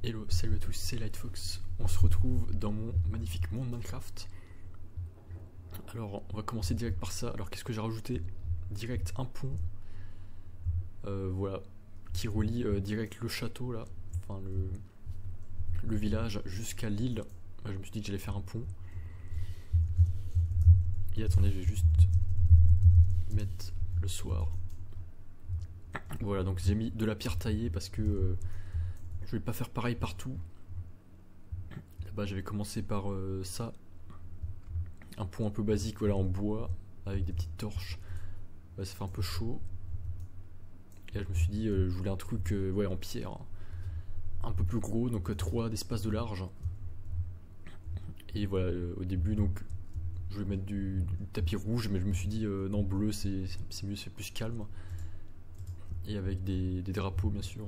Hello, salut à tous, c'est Lightfox. On se retrouve dans mon magnifique monde Minecraft. Alors, on va commencer direct par ça. Alors, qu'est-ce que j'ai rajouté? Direct un pont. Voilà, qui relie direct le château là, enfin le village jusqu'à l'île. Je me suis dit que j'allais faire un pont. Et attendez, je vais juste mettre le soir. Voilà, donc j'ai mis de la pierre taillée parce que je vais pas faire pareil partout. Là-bas, j'avais commencé par ça. Un pont un peu basique, voilà, en bois, avec des petites torches. Ouais, ça fait un peu chaud. Et là, je me suis dit, je voulais un truc ouais, en pierre. Un peu plus gros, donc 3 d'espace de large. Et voilà, au début, donc, je voulais mettre du tapis rouge, mais je me suis dit, non, bleu, c'est mieux, c'est plus calme. Et avec des drapeaux, bien sûr.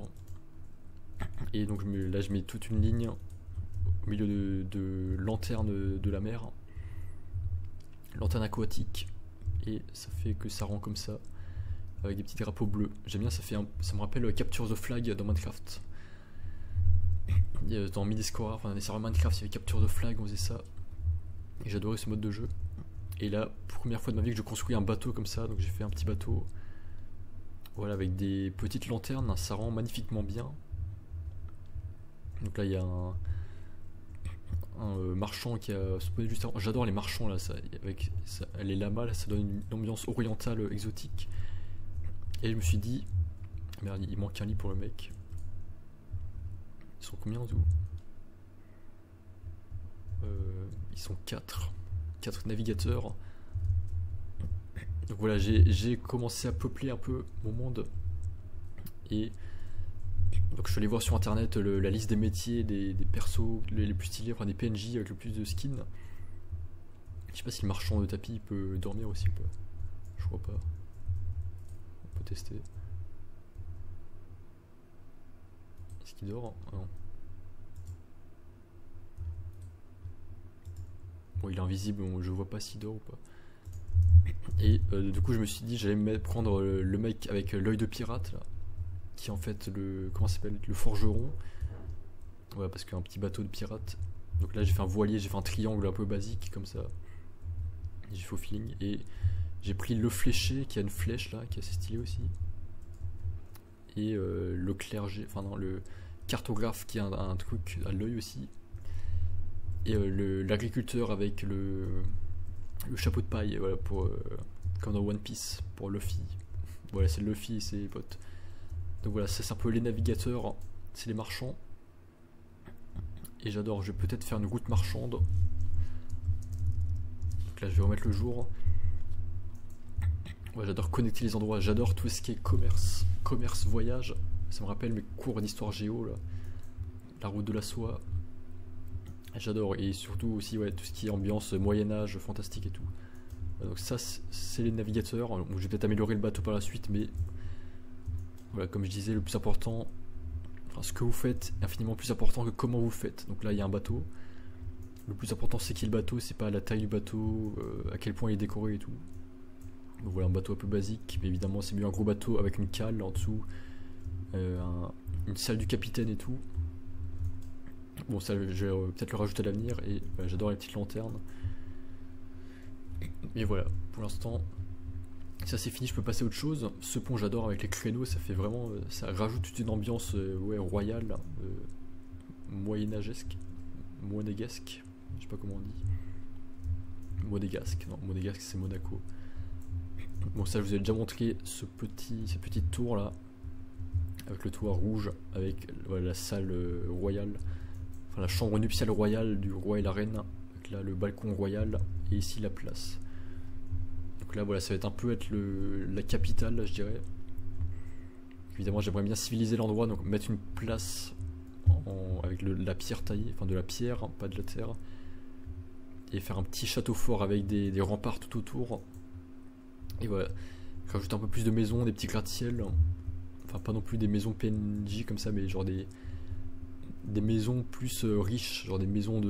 Et donc là, je mets toute une ligne au milieu de lanterne de la mer. Lanterne aquatique. Et ça fait que ça rend comme ça. Avec des petits drapeaux bleus. J'aime bien, ça me rappelle Capture the Flag dans Minecraft. Dans Midiscorer, enfin dans les serveurs Minecraft, il y avait Capture the Flag, on faisait ça. Et j'adorais ce mode de jeu. Et là, première fois de ma vie que je construis un bateau comme ça, donc j'ai fait un petit bateau. Voilà, avec des petites lanternes, ça rend magnifiquement bien. Donc là, il y a un marchand qui a spawné juste avant. J'adore les marchands là, avec les lamas, là, ça donne une ambiance orientale exotique. Et je me suis dit, merde, il manque un lit pour le mec. Ils sont combien en tout? Ils sont 4 navigateurs. Donc voilà, j'ai commencé à peupler un peu mon monde. Et donc je suis allé voir sur internet la liste des métiers, des persos les plus stylés, enfin des PNJ avec le plus de skins. Je sais pas si le marchand de tapis peut dormir aussi ou pas. Je crois pas. On peut tester. Est-ce qu'il dort? Non. Bon, il est invisible, je vois pas s'il dort ou pas. Et du coup je me suis dit j'allais prendre le mec avec l'œil de pirate là, qui est en fait comment ça s'appelle, le forgeron. Ouais, parce qu'un petit bateau de pirate. Donc là j'ai fait un voilier, j'ai fait un triangle un peu basique comme ça. J'ai fait au feeling. Et j'ai pris le fléché qui a une flèche là, qui est assez stylé aussi. Et le clergé, enfin non, le cartographe qui a un truc à l'œil aussi. Et l'agriculteur avec le chapeau de paille, voilà, pour comme dans One Piece, pour Luffy. Voilà, c'est Luffy et ses potes. Donc voilà, c'est un peu les navigateurs, c'est les marchands. Et j'adore, je vais peut-être faire une route marchande. Donc là, je vais remettre le jour. Ouais, j'adore connecter les endroits, j'adore tout ce qui est commerce, voyage. Ça me rappelle mes cours d'histoire géo, là. La route de la soie. J'adore, et surtout aussi ouais, tout ce qui est ambiance Moyen-Âge, fantastique et tout. Donc ça, c'est les navigateurs. Donc, je vais peut-être améliorer le bateau par la suite, mais voilà, comme je disais, le plus important, enfin, ce que vous faites est infiniment plus important que comment vous le faites. Donc là, il y a un bateau. Le plus important, c'est qui est le bateau, c'est pas la taille du bateau, à quel point il est décoré et tout. Donc voilà, un bateau un peu basique, mais évidemment, c'est mieux un gros bateau avec une cale en dessous, une salle du capitaine et tout. Bon, ça, je vais peut-être le rajouter à l'avenir. Et voilà, j'adore les petites lanternes. Et voilà, pour l'instant, ça c'est fini. Je peux passer à autre chose. Ce pont, j'adore avec les créneaux. Ça fait vraiment, ça rajoute toute une ambiance ouais, royale, moyenâgesque, monégasque. Je sais pas comment on dit. Monégasque, non, monégasque c'est Monaco. Bon, ça, je vous ai déjà montré cette petite tour là, avec le toit rouge, avec voilà, la salle royale. Enfin, la chambre nuptiale royale du roi et la reine, avec là le balcon royal et ici la place. Donc là voilà, ça va être un peu la capitale là, je dirais. Évidemment j'aimerais bien civiliser l'endroit, donc mettre une place avec la pierre taillée, enfin de la pierre, pas de la terre. Et faire un petit château fort avec des remparts tout autour. Et voilà, rajouter un peu plus de maisons, des petits gratte-ciel. Enfin pas non plus des maisons PNJ comme ça, mais genre des maisons plus riches, genre des maisons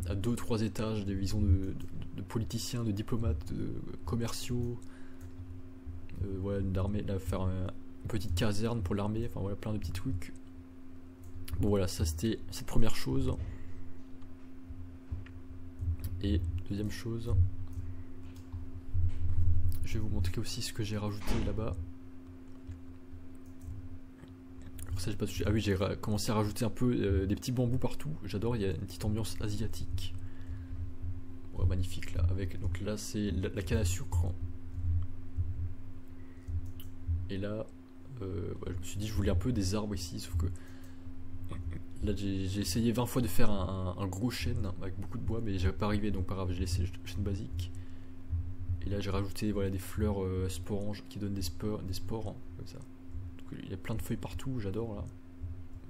à 2-3 étages, des maisons de politiciens, de diplomates, de commerciaux, voilà, une armée, là, faire une petite caserne pour l'armée, enfin voilà, plein de petits trucs. Bon voilà, ça c'était cette première chose. Et deuxième chose, je vais vous montrer aussi ce que j'ai rajouté là-bas. Ça, j'ai pas touché. Ah oui, j'ai commencé à rajouter un peu des petits bambous partout. J'adore, il y a une petite ambiance asiatique. Ouais, magnifique là. Avec, donc là, c'est la canne à sucre. Et là, ouais, je me suis dit, je voulais un peu des arbres ici, sauf que là, j'ai essayé 20 fois de faire un gros chêne avec beaucoup de bois, mais j'avais pas arrivé, donc pas grave, j'ai laissé le chêne basique. Et là, j'ai rajouté voilà, des fleurs sporanges qui donnent des spores, comme ça. Donc, il y a plein de feuilles partout, j'adore là.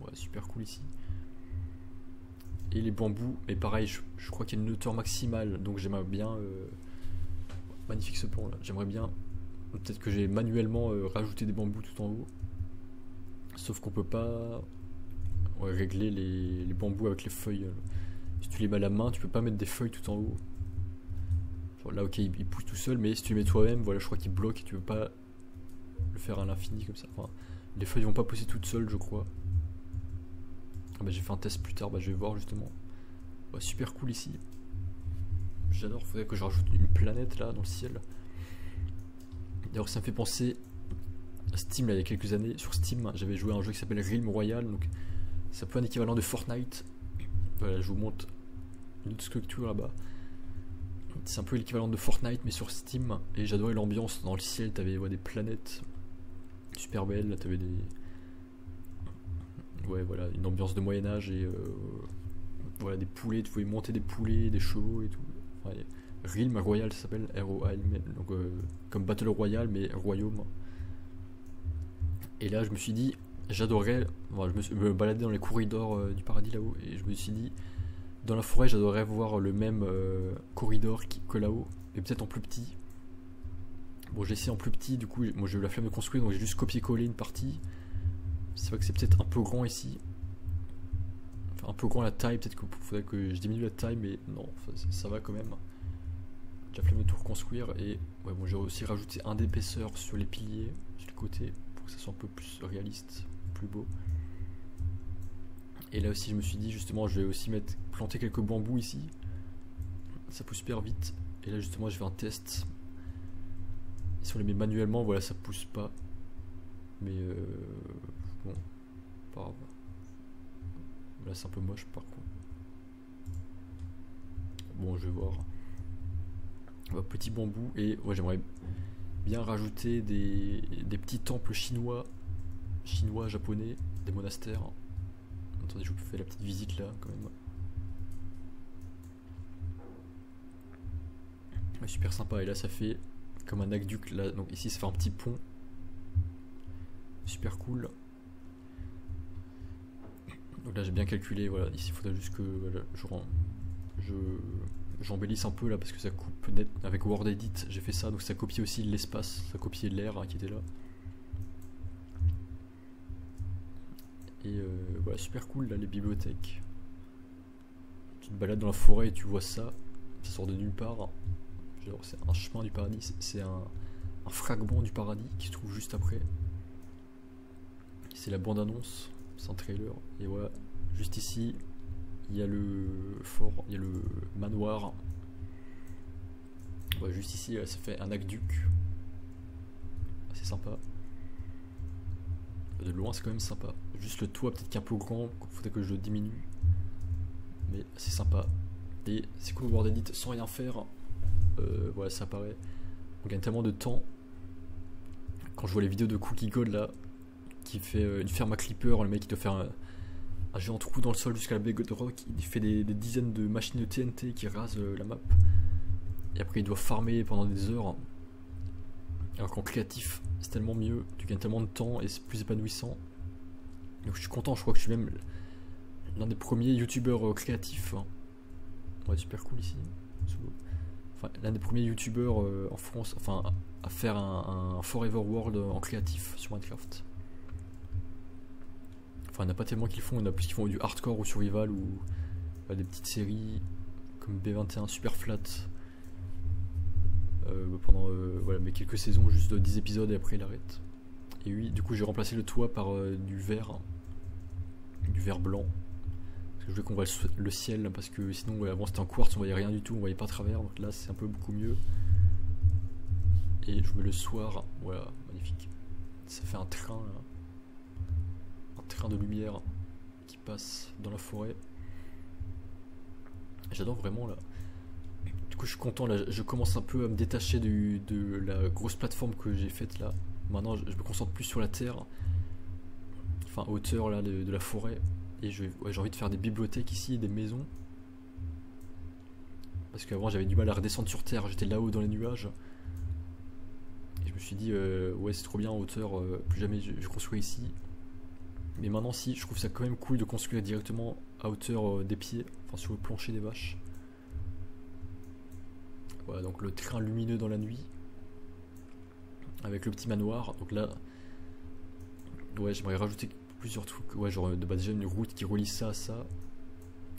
Ouais, super cool ici. Et les bambous, mais pareil, je crois qu'il y a une hauteur maximale, donc j'aimerais bien. Magnifique ce plan là, j'aimerais bien. Peut-être que j'ai manuellement rajouté des bambous tout en haut. Sauf qu'on peut pas régler les bambous avec les feuilles. Si tu les mets à la main, tu peux pas mettre des feuilles tout en haut. Genre là, ok, il pousse tout seul, mais si tu les mets toi-même, voilà, je crois qu'il bloque et tu peux pas le faire à l'infini comme ça. Enfin, les feuilles vont pas pousser toutes seules, je crois. Ah bah, j'ai fait un test plus tard, bah, je vais voir justement. Ouais, super cool ici. J'adore, faudrait que je rajoute une planète là dans le ciel. D'ailleurs, ça me fait penser à Steam là, il y a quelques années. Sur Steam, j'avais joué à un jeu qui s'appelle Realm Royale, donc c'est un peu un équivalent de Fortnite. Voilà, je vous montre une autre structure là-bas. C'est un peu l'équivalent de Fortnite mais sur Steam. Et j'adorais l'ambiance dans le ciel, t'avais des planètes super belles, là t'avais des... Ouais voilà, une ambiance de Moyen-Âge et voilà des poulets, tu pouvais monter des poulets, des chevaux et tout. Ouais, Realm Royale ça s'appelle, R-O-A-L-M, donc comme Battle Royale mais royaume. Et là je me suis dit, j'adorerais, voilà, je me baladais dans les corridors du paradis là-haut et je me suis dit, dans la forêt j'adorerais voir le même corridor que là-haut, mais peut-être en plus petit. Bon j'ai essayé en plus petit, du coup moi j'ai eu la flemme de construire, donc j'ai juste copié-collé une partie. C'est vrai que c'est peut-être un peu grand ici. Enfin un peu grand la taille, peut-être qu'il faudrait que je diminue la taille, mais non, ça va quand même. J'ai la flemme de tout reconstruire et ouais, bon, j'ai aussi rajouté un d'épaisseur sur les piliers, sur les côtés, pour que ça soit un peu plus réaliste, plus beau. Et là aussi je me suis dit justement je vais aussi planter quelques bambous ici. Ça pousse super vite. Et là justement je fais un test. Et si on les met manuellement, voilà, ça pousse pas. Mais bon, pas grave. Là c'est un peu moche par contre. Bon je vais voir. Petit bambou. Et ouais, j'aimerais bien rajouter des petits temples chinois, japonais, des monastères. Attendez, je vous fais la petite visite là quand même. Ouais, super sympa. Et là ça fait comme un aqueduc là. Donc ici ça fait un petit pont. Super cool. Donc là j'ai bien calculé, voilà, ici il faudrait juste que voilà, j'embellisse un peu là parce que ça coupe net avec Word Edit, j'ai fait ça, donc ça copie aussi l'espace, ça copiait l'air qui était là. Et voilà, super cool là les bibliothèques. Tu te balades dans la forêt et tu vois ça sort de nulle part. Genre c'est un chemin du paradis, c'est un fragment du paradis qui se trouve juste après. C'est la bande annonce, c'est un trailer. Et voilà, juste ici, il y a le fort, il y a le manoir. Ouais, juste ici, ça fait un aqueduc. C'est sympa. De loin, c'est quand même sympa. Juste le toit, peut-être qu'un peu grand, il faudrait que je le diminue. Mais c'est sympa. Et c'est cool, Word Edit sans rien faire. Voilà, ça apparaît. On gagne tellement de temps. Quand je vois les vidéos de Cookie God là, qui fait une ferme à Clipper, le mec il doit faire un géant trou dans le sol jusqu'à la bedrock, il fait des dizaines de machines de TNT qui rasent la map, et après il doit farmer pendant des heures, alors qu'en créatif c'est tellement mieux, tu gagnes tellement de temps et c'est plus épanouissant. Donc je suis content, je crois que je suis même l'un des premiers youtubeurs créatifs. Ouais, super cool ici. Enfin, l'un des premiers youtubeurs en France, enfin à faire un Forever World en créatif sur Minecraft. Enfin, il n'y en a pas tellement qui le font, il y en a plus qui font du hardcore ou survival ou des petites séries comme B21 super flat pendant voilà, mais quelques saisons, juste 10 épisodes et après il arrête. Et oui, du coup j'ai remplacé le toit par du verre. du verre blanc. Parce que je voulais qu'on voit le ciel, parce que sinon ouais, avant c'était en quartz, on voyait rien du tout, on voyait pas à travers, donc là c'est un peu beaucoup mieux. Et je mets le soir, voilà, magnifique. Ça fait un train là. Un train de lumière qui passe dans la forêt. J'adore vraiment là. Du coup je suis content là, je commence un peu à me détacher de la grosse plateforme que j'ai faite là. Maintenant je me concentre plus sur la terre. Enfin hauteur là de la forêt. Et j'ai envie de faire des bibliothèques ici, des maisons. Parce qu'avant j'avais du mal à redescendre sur terre, j'étais là-haut dans les nuages. Et je me suis dit ouais c'est trop bien en hauteur, plus jamais je construis ici. Mais maintenant si, je trouve ça quand même cool de construire directement à hauteur des pieds, enfin sur le plancher des vaches. Voilà donc le train lumineux dans la nuit. Avec le petit manoir, donc là... Ouais j'aimerais rajouter plusieurs trucs, ouais genre déjà une route qui relie ça à ça.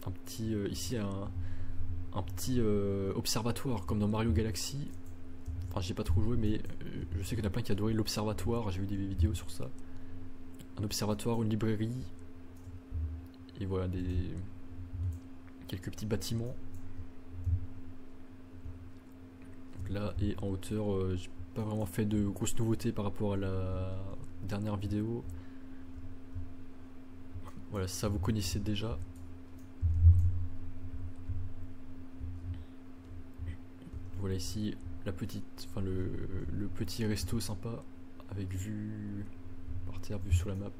Un petit, ici un petit observatoire comme dans Mario Galaxy. Enfin j'ai pas trop joué mais je sais qu'il y en a plein qui adoraient l'observatoire, j'ai vu des vidéos sur ça. Un observatoire, une librairie. Et voilà quelques petits bâtiments. Donc là et en hauteur j'ai pas vraiment fait de grosses nouveautés par rapport à la dernière vidéo. Voilà, ça vous connaissez déjà. Voilà ici la petite, enfin le petit resto sympa avec vue par terre, vue sur la map.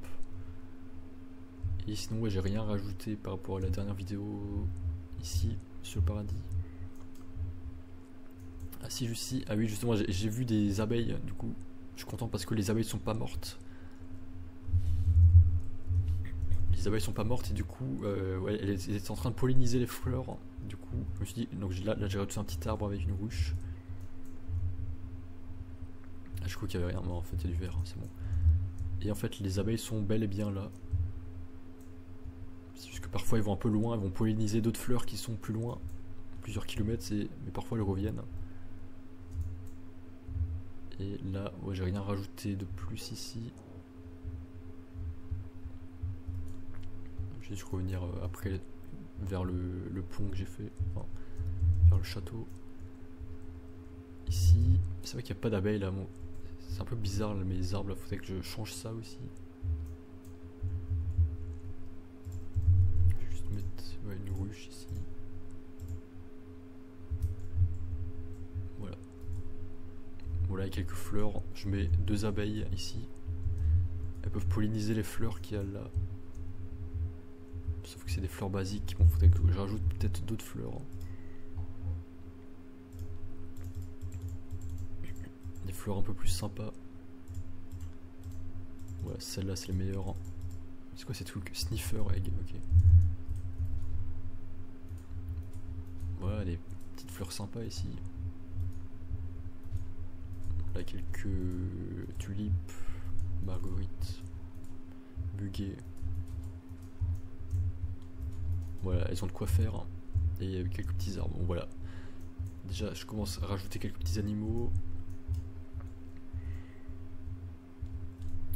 Et sinon ouais, j'ai rien rajouté par rapport à la dernière vidéo ici sur le paradis. Ah si juste ici, ah oui justement j'ai vu des abeilles, du coup je suis content parce que les abeilles sont pas mortes. Les abeilles sont pas mortes et du coup ouais, elles étaient en train de polliniser les fleurs. Du coup je me suis dit, donc là j'ai rajouté un petit arbre avec une ruche. Ah, je crois qu'il y avait rien, mais en fait il y a du vert, c'est bon. Et en fait les abeilles sont bel et bien là. C'est juste que parfois ils vont un peu loin, elles vont polliniser d'autres fleurs qui sont plus loin, plusieurs kilomètres, mais parfois elles reviennent. Et là, ouais, j'ai rien rajouté de plus ici. Je vais juste revenir après vers le pont que j'ai fait, enfin, vers le château. Ici, c'est vrai qu'il n'y a pas d'abeilles là, bon, c'est un peu bizarre là, mes arbres là, faudrait que je change ça aussi. Je vais juste mettre ouais, une ruche ici. Voilà. Voilà, il y a quelques fleurs. Je mets 2 abeilles ici. Elles peuvent polliniser les fleurs qu'il y a là. Sauf que c'est des fleurs basiques. Bon, faudrait que je rajoute peut-être d'autres fleurs. Des fleurs un peu plus sympas. Ouais, celle-là c'est les meilleures. C'est quoi ces trucs? Sniffer egg, ok. Voilà, des petites fleurs sympas ici. Là, quelques tulipes, marguerites, muguet. Voilà, elles ont de quoi faire. Et quelques petits arbres. Bon, voilà. Déjà, je commence à rajouter quelques petits animaux.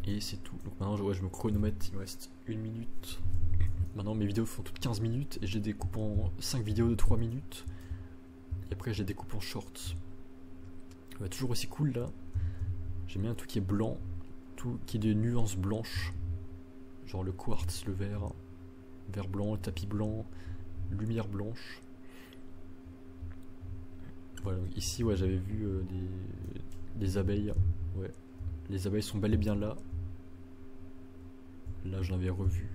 Et c'est tout. Donc maintenant, ouais, je me chronomètre. Il me reste 1 minute. Maintenant, mes vidéos font toutes 15 minutes. Et je les découpe en 5 vidéos de 3 minutes. Et après, je les découpe en shorts. Ouais, toujours aussi cool là. J'aime bien tout qui est blanc. Tout qui est de nuances blanches. Genre le quartz, le vert. Vert blanc, le tapis blanc. Lumière blanche. Voilà, donc ici ouais, j'avais vu des abeilles. Ouais. Les abeilles sont bel et bien là. Là je l'avais revu.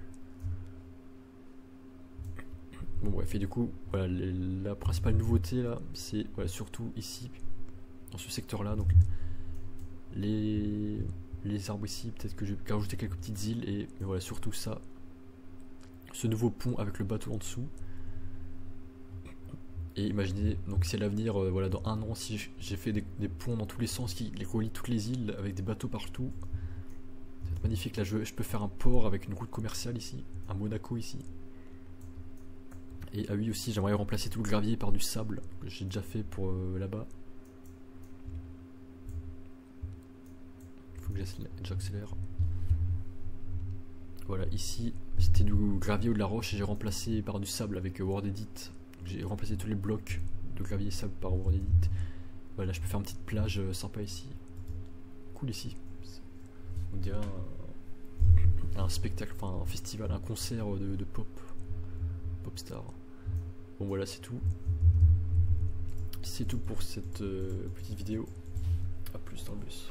Bon bref, et du coup, voilà, la principale nouveauté là, c'est voilà, surtout ici, dans ce secteur là, donc les arbres ici, peut-être que je vais rajouter quelques petites îles, mais voilà, surtout ça, ce nouveau pont avec le bateau en dessous. Et imaginez, donc c'est l'avenir, voilà, dans 1 an, si j'ai fait des ponts dans tous les sens qui relient toutes les îles avec des bateaux partout. C'est magnifique, là je peux faire un port avec une route commerciale ici, un Monaco ici. Et ah oui aussi, j'aimerais remplacer tout le gravier par du sable, que j'ai déjà fait pour là-bas. Faut que j'accélère. Voilà, ici, c'était du gravier ou de la roche et j'ai remplacé par du sable avec WordEdit. J'ai remplacé tous les blocs de gravier et sable par WordEdit. Voilà, je peux faire une petite plage sympa ici. Cool ici. On dirait un spectacle, enfin un festival, un concert de pop. Popstar. Bon voilà, c'est tout. C'est tout pour cette petite vidéo. A plus dans le bus.